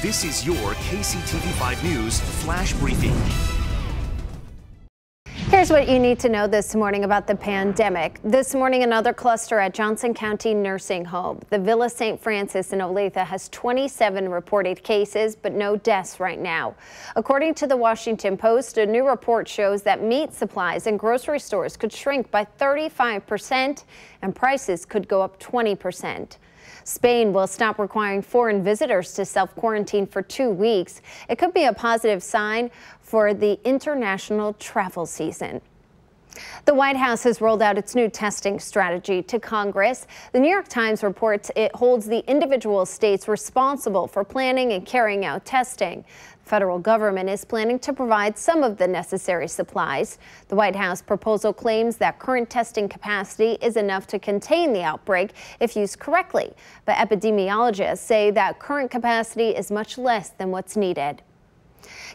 This is your KCTV5 News Flash Briefing. Here's what you need to know this morning about the pandemic. This morning, another cluster at Johnson County Nursing Home. The Villa St. Francis in Olathe has 27 reported cases, but no deaths right now. According to the Washington Post, a new report shows that meat supplies in grocery stores could shrink by 35% and prices could go up 20%. Spain will stop requiring foreign visitors to self-quarantine for 2 weeks. It could be a positive sign for the international travel season. The White House has rolled out its new testing strategy to Congress. The New York Times reports it holds the individual states responsible for planning and carrying out testing. The federal government is planning to provide some of the necessary supplies. The White House proposal claims that current testing capacity is enough to contain the outbreak if used correctly, but epidemiologists say that current capacity is much less than what's needed.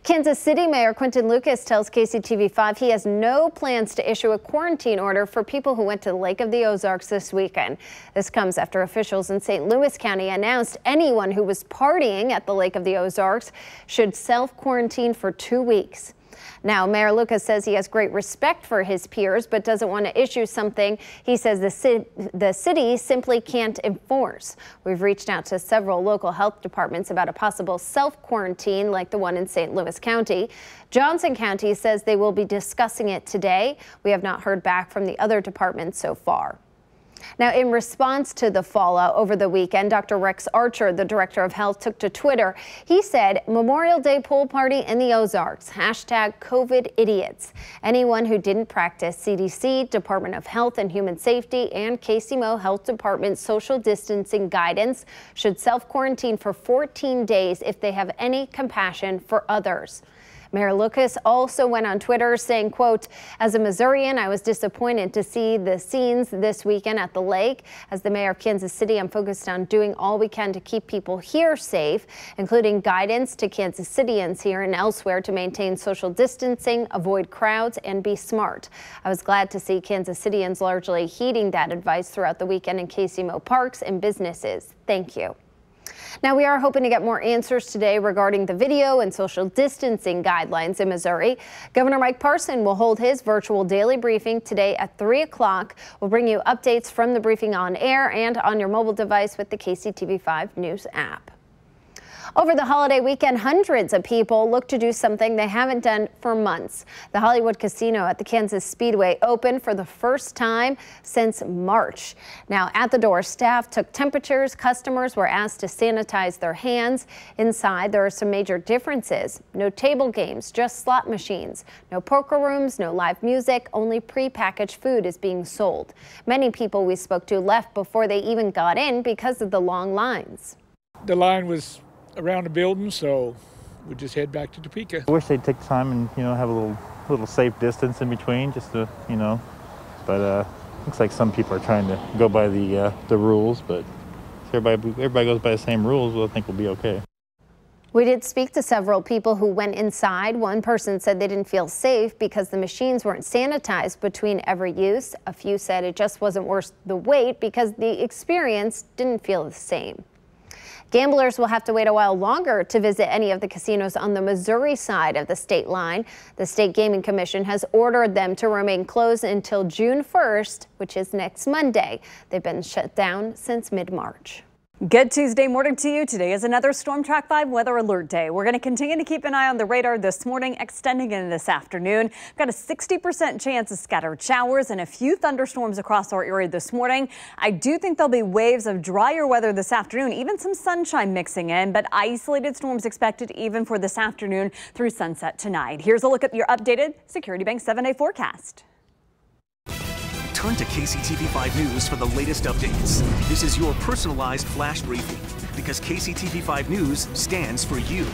Kansas City Mayor Quinton Lucas tells KCTV5 he has no plans to issue a quarantine order for people who went to the Lake of the Ozarks this weekend. This comes after officials in St. Louis County announced anyone who was partying at the Lake of the Ozarks should self-quarantine for 2 weeks. Now, Mayor Lucas says he has great respect for his peers, but doesn't want to issue something he says the city simply can't enforce. We've reached out to several local health departments about a possible self-quarantine like the one in St. Louis County. Johnson County says they will be discussing it today. We have not heard back from the other departments so far. Now, in response to the fallout over the weekend, Dr. Rex Archer, the director of health, took to Twitter. He said, Memorial Day pool party in the Ozarks, #COVID idiots. Anyone who didn't practice CDC, Department of Health and Human Safety, and KCMO Health Department social distancing guidance should self-quarantine for 14 days if they have any compassion for others. Mayor Lucas also went on Twitter saying, quote, as a Missourian, I was disappointed to see the scenes this weekend at the lake. As the mayor of Kansas City, I'm focused on doing all we can to keep people here safe, including guidance to Kansas Cityans here and elsewhere to maintain social distancing, avoid crowds, and be smart. I was glad to see Kansas Cityans largely heeding that advice throughout the weekend in KCMO parks and businesses. Thank you. Now, we are hoping to get more answers today regarding the video and social distancing guidelines in Missouri. Governor Mike Parson will hold his virtual daily briefing today at 3 o'clock. We'll bring you updates from the briefing on air and on your mobile device with the KCTV5 News app. Over the holiday weekend, hundreds of people look to do something they haven't done for months. The Hollywood Casino at the Kansas Speedway opened for the first time since March. Now, at the door, staff took temperatures. Customers were asked to sanitize their hands. Inside, there are some major differences. No table games, just slot machines. No poker rooms, no live music. Only prepackaged food is being sold. Many people we spoke to left before they even got in because of the long lines. The line was around the building, so we just head back to Topeka. I wish they'd take time and have a little safe distance in between, just to but looks like some people are trying to go by the rules, but if everybody goes by the same rules, I think we'll be okay. We did speak to several people who went inside. One person said they didn't feel safe because the machines weren't sanitized between every use. A few said it just wasn't worth the wait because the experience didn't feel the same. Gamblers will have to wait a while longer to visit any of the casinos on the Missouri side of the state line. The State Gaming Commission has ordered them to remain closed until June 1st, which is next Monday. They've been shut down since mid-March. Good Tuesday morning to you. Today is another Storm Track 5 weather alert day. We're going to continue to keep an eye on the radar this morning, extending into this afternoon. Got a 60% chance of scattered showers and a few thunderstorms across our area this morning. I do think there'll be waves of drier weather this afternoon, even some sunshine mixing in, but isolated storms expected even for this afternoon through sunset tonight. Here's a look at your updated Security Bank 7-day forecast. Turn to KCTV5 News for the latest updates. This is your personalized flash briefing because KCTV5 News stands for you.